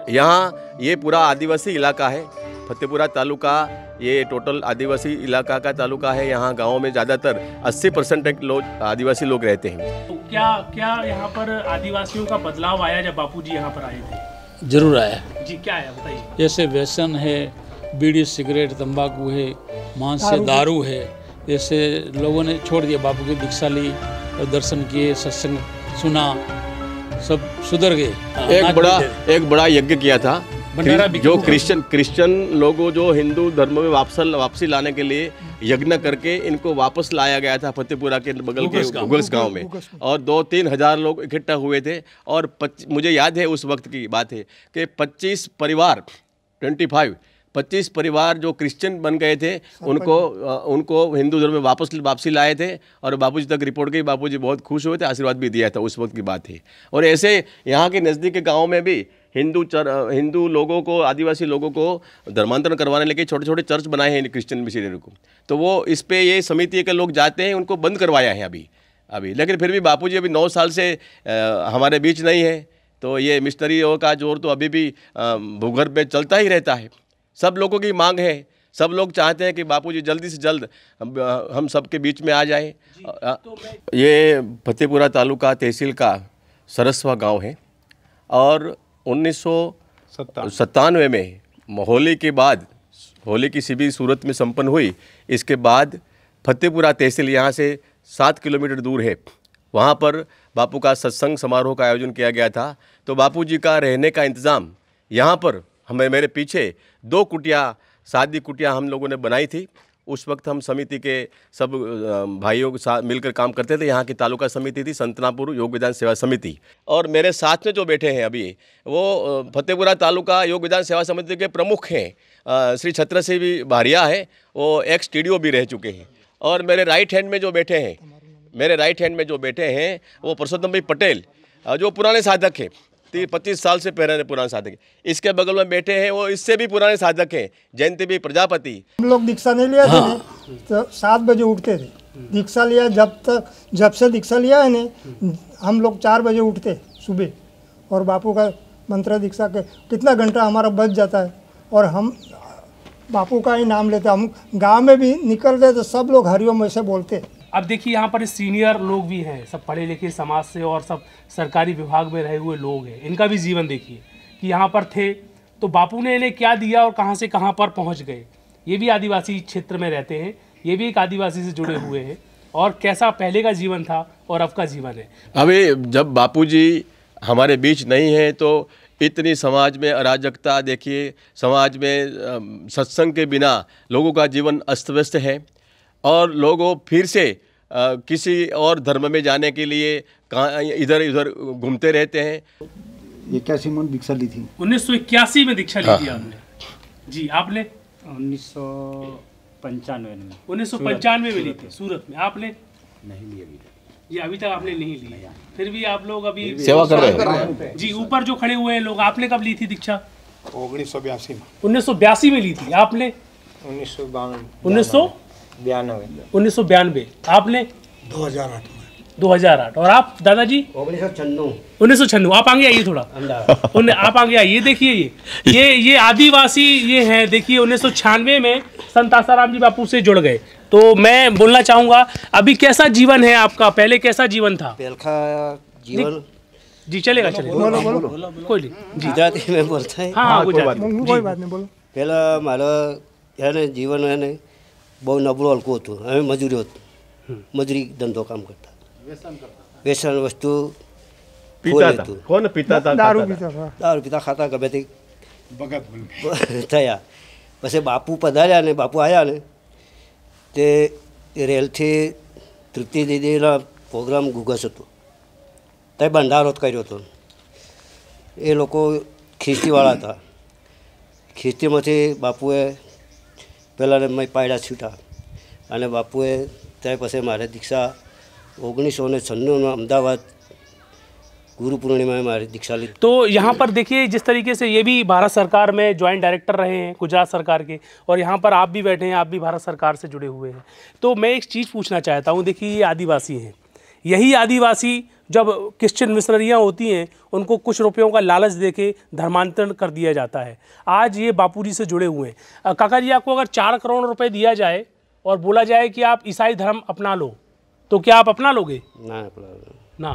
यहाँ ये पूरा आदिवासी इलाका है, फतेहपुरा तालुका ये टोटल आदिवासी इलाका का तालुका है। यहाँ गाँव में ज़्यादातर 80% लोग आदिवासी लोग रहते हैं। तो क्या क्या यहाँ पर आदिवासियों का बदलाव आया जब बापूजी यहाँ पर आए थे? जरूर आया जी, क्या आया बताइए। जैसे व्यसन है, बीड़ी सिगरेट तंबाकू है, मांस से दारू है, जैसे लोगों ने छोड़ दिया, बापू की दीक्षा ली और दर्शन किए, सत्संग सुना, सब सुधर गए। एक बड़ा यज्ञ किया था जो क्रिश्चियन लोगों जो हिंदू धर्म में वापसी लाने के लिए यज्ञ करके इनको वापस लाया गया था फतेहपुरा के बगल के उगल्स गांव में, और 2-3 हज़ार लोग इकट्ठा हुए थे। और मुझे याद है उस वक्त की बात है कि 25 परिवार जो क्रिश्चियन बन गए थे उनको हिंदू धर्म में वापसी लाए थे, और बापूजी तक रिपोर्ट गई। बापूजी बहुत खुश हुए थे, आशीर्वाद भी दिया था, उस वक्त की बात है। और ऐसे यहाँ के नज़दीक के गाँव में भी हिंदू लोगों को, आदिवासी लोगों को धर्मांतरण करवाने लेके छोटे छोटे चर्च बनाए हैं क्रिश्चियन मिशनरी को। तो वो इस पे ये समिति के लोग जाते हैं, उनको बंद करवाया है अभी। लेकिन फिर भी बापूजी अभी 9 साल से हमारे बीच नहीं है, तो ये मिशनरियों का जोर तो अभी भी भूगर्भ में चलता ही रहता है। सब लोगों की मांग है, सब लोग चाहते हैं कि बापूजी जल्दी से जल्द हम सबके बीच में आ जाएं। ये फतेहपुरा तालुका तहसील का सरस्वा गांव है, और 1997 में होली के बाद, होली की शिविर सूरत में संपन्न हुई। इसके बाद फतेहपुरा तहसील यहाँ से 7 किलोमीटर दूर है, वहाँ पर बापू का सत्संग समारोह का आयोजन किया गया था। तो बापूजी का रहने का इंतज़ाम यहाँ पर मेरे पीछे 2 कुटिया, शादी कुटिया हम लोगों ने बनाई थी। उस वक्त हम समिति के सब भाइयों के साथ मिलकर काम करते थे। यहाँ की तालुका समिति थी संतनापुर योग विधान सेवा समिति, और मेरे साथ में जो बैठे हैं अभी वो फतेहपुरा तालुका योग विधान सेवा समिति के प्रमुख हैं। श्री छत्र सिंह भी भारिया है, वो एक्स TDO भी रह चुके हैं। और मेरे राइट हैंड में जो बैठे हैं वो परसोत्तम भाई पटेल, जो पुराने साधक हैं, 25 साल से पहले पुराने साधक। इसके बगल में बैठे हैं वो इससे भी पुराने साधक हैं, जयंती भी प्रजापति। हम लोग दीक्षा नहीं लिया थे तो 7 बजे उठते थे। दीक्षा लिया जब से दीक्षा लिया है नहीं, हम लोग 4 बजे उठते सुबह, और बापू का मंत्र दीक्षा के कितना घंटा हमारा बच जाता है, और हम बापू का ही नाम लेते। हम गाँव में भी निकलते तो सब लोग हरिओम ऐसे बोलते। अब देखिए यहाँ पर सीनियर लोग भी हैं, सब पढ़े लिखे समाज से और सब सरकारी विभाग में रहे हुए लोग हैं। इनका भी जीवन देखिए कि यहाँ पर थे तो बापू ने इन्हें क्या दिया और कहाँ से कहाँ पर पहुँच गए। ये भी आदिवासी क्षेत्र में रहते हैं, ये भी एक आदिवासी से जुड़े हुए हैं, और कैसा पहले का जीवन था और अब का जीवन है। अभी जब बापूजी हमारे बीच नहीं है तो इतनी समाज में अराजकता देखिए, समाज में सत्संग के बिना लोगों का जीवन अस्त व्यस्त है, और लोगों फिर से किसी और धर्म में जाने के लिए कहाँ इधर उधर घूमते रहते हैं। 81 में दीक्षा ली थी। 1981 में दीक्षा ली थी आपने? जी, आपने 1995 में ली थी सूरत में। आपने नहीं ली अभी, ये अभी तक आपने नहीं ली, फिर भी आप लोग अभी सेवा कर रहे हैं। जी, ऊपर जो खड़े हुए हैं लोग, आपने कब ली थी दीक्षा? 1982 में। 1982 में ली थी। आपने 1992। आपने 2008। और आप दादाजी? 1996। आप आगे आइए थोड़ा, आप आगे आइए। ये देखिए ये आदिवासी ये है, देखिए 1996 में संत आसाराम जी बापू से जुड़ गए। तो मैं बोलना चाहूँगा अभी कैसा जीवन है आपका, पहले कैसा जीवन था? जीवन जी चलेगा बोलो कोई नहीं। गुजराती में बोलता है। हाँ कोई बात नहीं, बोलो। पहला मारा है ने जीवन है ने बहुत नबળું હલકું હતું। અમે મજૂરી ધંધો કામ કરતા, વ્યસન વસ્તુ कौन पीता था? दारू પીતા ખાતા ગમે તે થયા। પછી બાપુ પધાર્યા ને બાપુ આવ્યા ને તે રેલથી તૃપ્તિ દીદીના પ્રોગ્રામ ગુગસ હતો, તે ભંડારો કર્યો હતો। એ લોકો ખિસ્તીવાળા હતા। ખિસ્તીમાંથી બાપુએ પહેલાં મેં પાયડા છૂટા, અને બાપુએ ત્યાર પછી મારે દીક્ષા 1996 में अहमदाबाद गुरु पूर्णिमा में हमारी दीक्षा ली। तो यहाँ पर देखिए जिस तरीके से ये भी भारत सरकार में ज्वाइंट डायरेक्टर रहे हैं गुजरात सरकार के, और यहाँ पर आप भी बैठे हैं, आप भी भारत सरकार से जुड़े हुए हैं। तो मैं एक चीज़ पूछना चाहता हूँ, देखिए ये आदिवासी हैं, यही आदिवासी जब क्रिश्चियन मिशनरियाँ होती हैं उनको कुछ रुपयों का लालच देके धर्मांतरण कर दिया जाता है। आज ये बापूजी से जुड़े हुए हैं। काका जी, आपको अगर 4 करोड़ रुपए दिया जाए और बोला जाए कि आप ईसाई धर्म अपना लो, तो क्या आप अपना लोगे? ना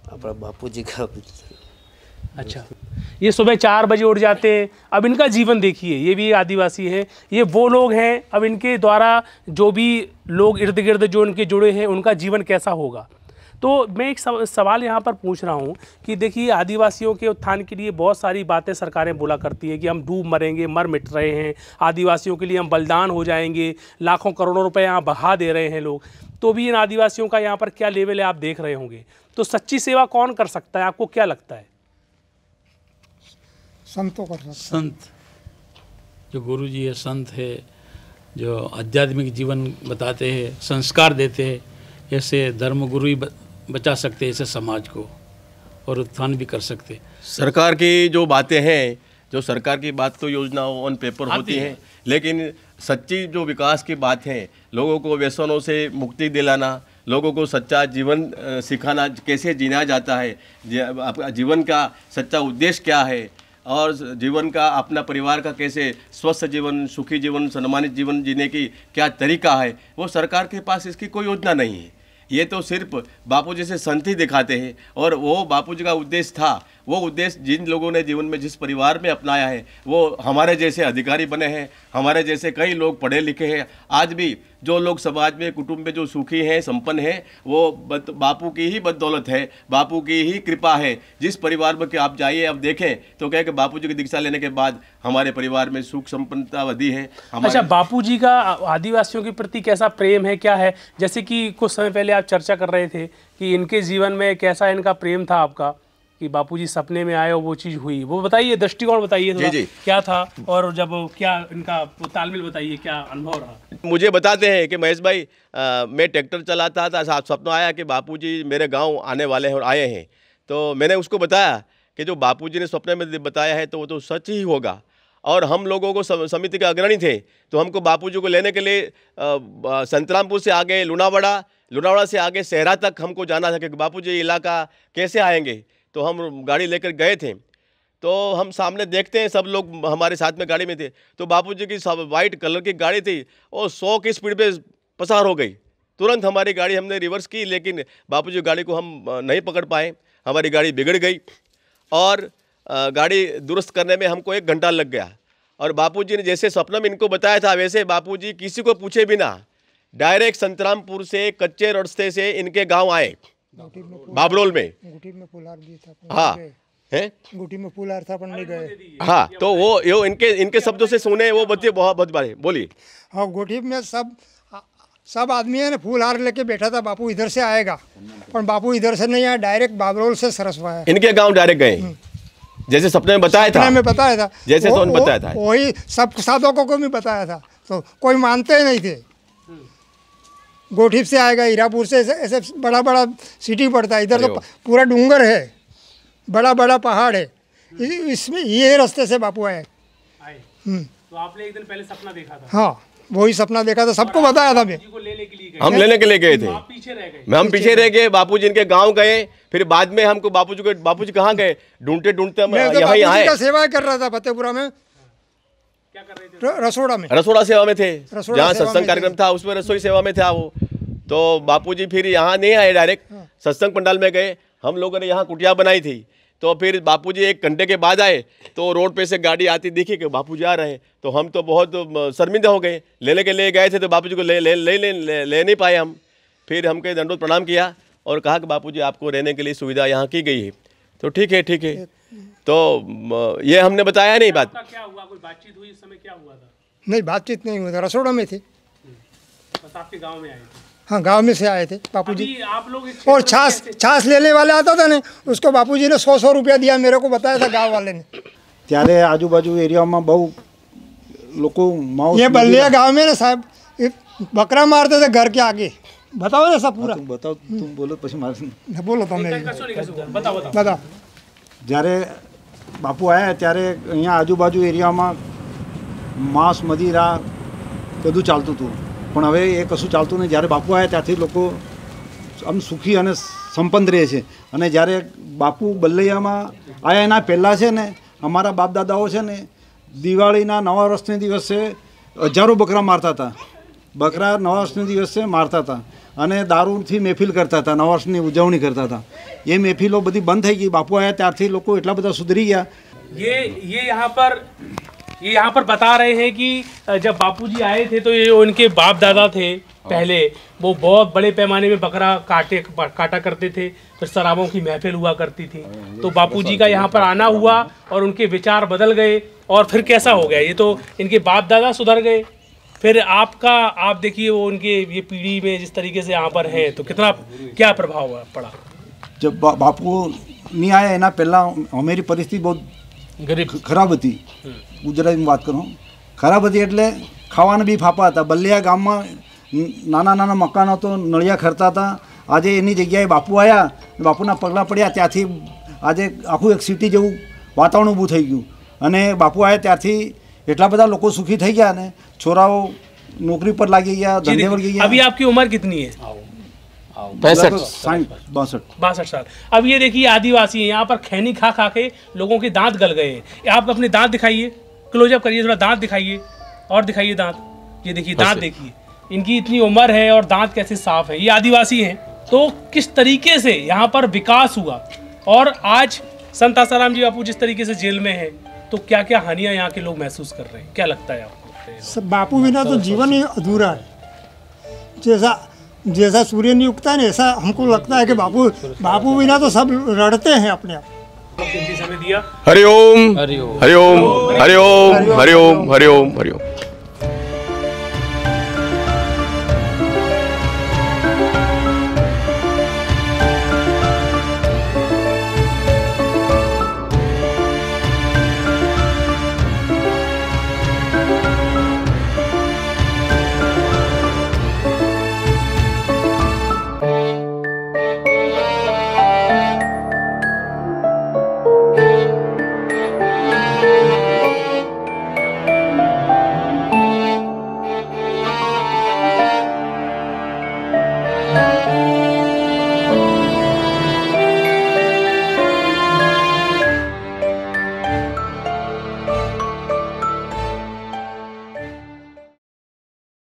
अपना बापू जी का। अच्छा, ये सुबह 4 बजे उठ जाते हैं। अब इनका जीवन देखिए, ये भी आदिवासी हैं, ये वो लोग हैं। अब इनके द्वारा जो भी लोग इर्द गिर्द जो इनके जुड़े हैं उनका जीवन कैसा होगा? तो मैं एक सवाल यहाँ पर पूछ रहा हूँ कि देखिए, आदिवासियों के उत्थान के लिए बहुत सारी बातें सरकारें बोला करती हैं कि हम डूब मरेंगे, मर मिट रहे हैं, आदिवासियों के लिए हम बलिदान हो जाएंगे, लाखों करोड़ों रुपए यहाँ बहा दे रहे हैं लोग। तो भी इन आदिवासियों का यहाँ पर क्या लेवल है आप देख रहे होंगे। तो सच्ची सेवा कौन कर सकता है, आपको क्या लगता है? संतों कर सकते। संत जो गुरु जी है, संत है, जो आध्यात्मिक जीवन बताते हैं, संस्कार देते हैं, ऐसे धर्मगुरु ही बचा सकते हैं ऐसे समाज को और उत्थान भी कर सकते। सरकार की जो बातें हैं, जो सरकार की बात तो योजना ऑन पेपर होती है, लेकिन सच्ची जो विकास की बात है, लोगों को व्यसनों से मुक्ति दिलाना, लोगों को सच्चा जीवन सिखाना, कैसे जीना जाता है, आपका जीवन का सच्चा उद्देश्य क्या है, और जीवन का अपना परिवार का कैसे स्वस्थ जीवन, सुखी जीवन, सम्मानित जीवन जीने की क्या तरीका है, वो सरकार के पास इसकी कोई योजना नहीं है। ये तो सिर्फ बापूजी से संत ही दिखाते हैं। और वो बापूजी का उद्देश्य था, वो उद्देश्य जिन लोगों ने जीवन में जिस परिवार में अपनाया है, वो हमारे जैसे अधिकारी बने हैं, हमारे जैसे कई लोग पढ़े लिखे हैं। आज भी जो लोग समाज में, कुटुंब में जो सुखी हैं, संपन्न हैं, वो बापू की ही बदौलत है, बापू की ही कृपा है। जिस परिवार में कि आप जाइए, अब देखें तो क्या कि बापू जी की दीक्षा लेने के बाद हमारे परिवार में सुख संपन्नता बढ़ी है। अच्छा, बापू जी का आदिवासियों के प्रति कैसा प्रेम है, क्या है? जैसे कि कुछ समय पहले आप चर्चा कर रहे थे कि इनके जीवन में कैसा इनका प्रेम था आपका, कि बापूजी सपने में आए और वो चीज़ हुई, वो बताइए, दृष्टिकोण बताइए थोड़ा, क्या था और जब क्या इनका तालमेल बताइए, क्या अनुभव रहा? मुझे बताते हैं कि महेश भाई, मैं ट्रैक्टर चलाता था, सपना आया कि बापूजी मेरे गांव आने वाले हैं और आए हैं। तो मैंने उसको बताया कि जो बापूजी ने सपने में बताया है तो वो तो सच ही होगा। और हम लोगों को समिति के अग्रणी थे, तो हमको बापूजी को लेने के लिए संतरामपुर से आगे लुनावाड़ा से आगे शहरा तक हमको जाना था कि बापूजी इलाका कैसे आएंगे। तो हम गाड़ी लेकर गए थे, तो हम सामने देखते हैं सब लोग हमारे साथ में गाड़ी में थे, तो बापूजी की वाइट कलर की गाड़ी थी, और 100 की स्पीड पे पसार हो गई। तुरंत हमारी गाड़ी हमने रिवर्स की, लेकिन बापूजी गाड़ी को हम नहीं पकड़ पाए, हमारी गाड़ी बिगड़ गई और गाड़ी दुरुस्त करने में हमको 1 घंटा लग गया। और बापूजी ने जैसे सपना में इनको बताया था, वैसे बापूजी किसी को पूछे बिना डायरेक्ट संतरामपुर से कच्चे रास्ते से इनके गाँव आए, बाबरोल में। गुटी में फुलार दिया था। हाँ है, गुटी में फुलार था, अपन नहीं गए। हाँ, तो वो इनके शब्दों से सुने, वो बच्चे बहुत बारे बोली। हाँ, गुटी में सब आदमी है ना, फूल हार लेके बैठा था, बापू इधर से आएगा, पर बापू इधर से नहीं आया, डायरेक्ट बाबरोल से सरसवा है। इनके गांव डायरेक्ट गए, जैसे सपने में बताया था, जैसे तो बताया था, वही सब साधकों को भी बताया था, तो कोई मानते नहीं थे। गोठीप से आएगा, हीरापुर से, ऐसे बड़ा बड़ा सिटी पड़ता है, इधर तो पूरा डूंगर है, बड़ा बड़ा पहाड़ है, इसमें ये रास्ते से बापू आए। तो आपने एक दिन पहले सपना देखा था? हाँ, वही सपना देखा था, सबको बताया था। हम लेने के लिए गए थे, हम पीछे रह गए, बापूजी इनके गांव गए, फिर बाद में हमको बापूजी कहाँ गए ढूंढते हम यहाँ आए। सेवा कर रहा था फतेहपुरा में, क्या कर रहे थे? रसोड़ा सेवा में थे, जहाँ सत्संग कार्यक्रम था उसमें रसोई सेवा में था वो। तो बापूजी फिर यहाँ नहीं आए, डायरेक्ट सत्संग पंडाल में गए। हम लोगों ने यहाँ कुटिया बनाई थी, तो फिर बापूजी 1 घंटे के बाद आए, तो रोड पे से गाड़ी आती दिखी कि बापूजी आ रहे हैं, तो हम तो बहुत शर्मिंदा हो गए। लेने के लिए गए थे, तो बापूजी को ले नहीं पाए हम। फिर हमके दंडोत प्रणाम किया और कहा कि बापूजी आपको रहने के लिए सुविधा यहाँ की गई है। तो ठीक है तो ये हमने बताया नहीं बात। क्या हुआ, कोई बातचीत हुई इस समय, क्या हुआ था? नहीं, बातचीत नहीं हुआ था, रसोड़ा में थे, बस आपके गाँव में आए थे? हाँ, गांव में से आए थे बापूजी। आप लोग और छाछ लेने वाले आता था ना, उसको बापूजी ने 100 रुपया दिया, मेरे को बताया था गांव वाले ने। त्यारे आजूबाजू एरिया में बहु लोगों ये बल्लिया गांव में ना साहब, बकरा मारते थे घर के आगे। बताओ ना सब पूरा। बताओ, तुम बोलो પછી મારે બોલો તમે। बताओ। જ્યારે બાપુ આવ્યા ત્યારે અહીંયા આજુબાજુ એરિયામાં માંસ મદિરા બધું ચાલતું હતું, પણ હવે એ કશું ચાલતું નહીં। જ્યારે બાપુ આવ્યા ત્યારથી લોકો આમ સુખી અને સંપન્ન રહે છે. અને જ્યારે બાપુ બલ્લૈયામાં આવ્યા એના પહેલાં છે ને અમારા બાપ દાદાઓ છે ને દિવાળીના નવા વર્ષને દિવસે હજારો બકરા મારતા હતા. બકરા નવા વર્ષને દિવસે મારતા હતા અને દારૂથી મહેફિલ કરતા હતા, નવા વર્ષની ઉજવણી કરતા હતા. એ મહેફિલો બધી બંધ થઈ ગઈ. બાપુ આવ્યા ત્યારથી લોકો એટલા બધા સુધરી ગયા. ये यहाँ पर बता रहे हैं कि जब बापूजी आए थे तो ये उनके बाप दादा थे पहले, वो बहुत बड़े पैमाने में बकरा काटा करते थे, फिर शराबों की महफिल हुआ करती थी. तो बापूजी का यहाँ पर आना हुआ और उनके विचार बदल गए और फिर कैसा हो गया. ये तो इनके बाप दादा सुधर गए, फिर आप देखिए वो उनके ये पीढ़ी में जिस तरीके से यहाँ पर है तो कितना क्या प्रभाव पड़ा. जब बापू नहीं आया एना पहला हमारी परिस्थिति बहुत गरीब खराब थी. गुजराती में बात करूँ, खराब थी એટલે ખાવાના બી ફાફા હતા. બલ્લિયા ગામમાં નાના નાના મકાનો તો નળિયા ખરતા હતા. આજે એની જગ્યાએ બાપુ આવ્યા, બાપુના પગલાં પડ્યા, ત્યાંથી આજે આખું એક સિટી જેવું વાતાવરણ ઊભું થઈ ગયું. અને બાપુ આવ્યા ત્યારથી એટલા બધા લોકો સુખી થઈ ગયા ને, છોરાઓ नौकरी पर लगी गया, धंधे पर गई. अभी आपकी उम्र कितनी है? 62 साल. अब ये देखिए आदिवासी हैं, यहाँ पर खैनी खा खा के लोगों के दांत गल गए हैं. आप अपने दांत दिखाइए, क्लोजअप करिए थोड़ा, दांत दिखाइए और दिखाइए दांत. ये देखिए दांत देखिए, इनकी इतनी उम्र है और दांत कैसे साफ है. ये आदिवासी हैं. तो किस तरीके से यहाँ पर विकास हुआ और आज संत आसाराम जी बापू जिस तरीके से जेल में है तो क्या क्या हानियाँ यहाँ के लोग महसूस कर रहे हैं, क्या लगता है आपको? बापू बिना तो जीवन ही अधूरा है. जैसा सूर्य नहीं उगता है ना, ऐसा हमको लगता है कि बापू बिना तो सब लड़ते हैं अपने आप. हरिओम हरिओम हरिओम हरिओम हरिओम हरिओम हरिओम.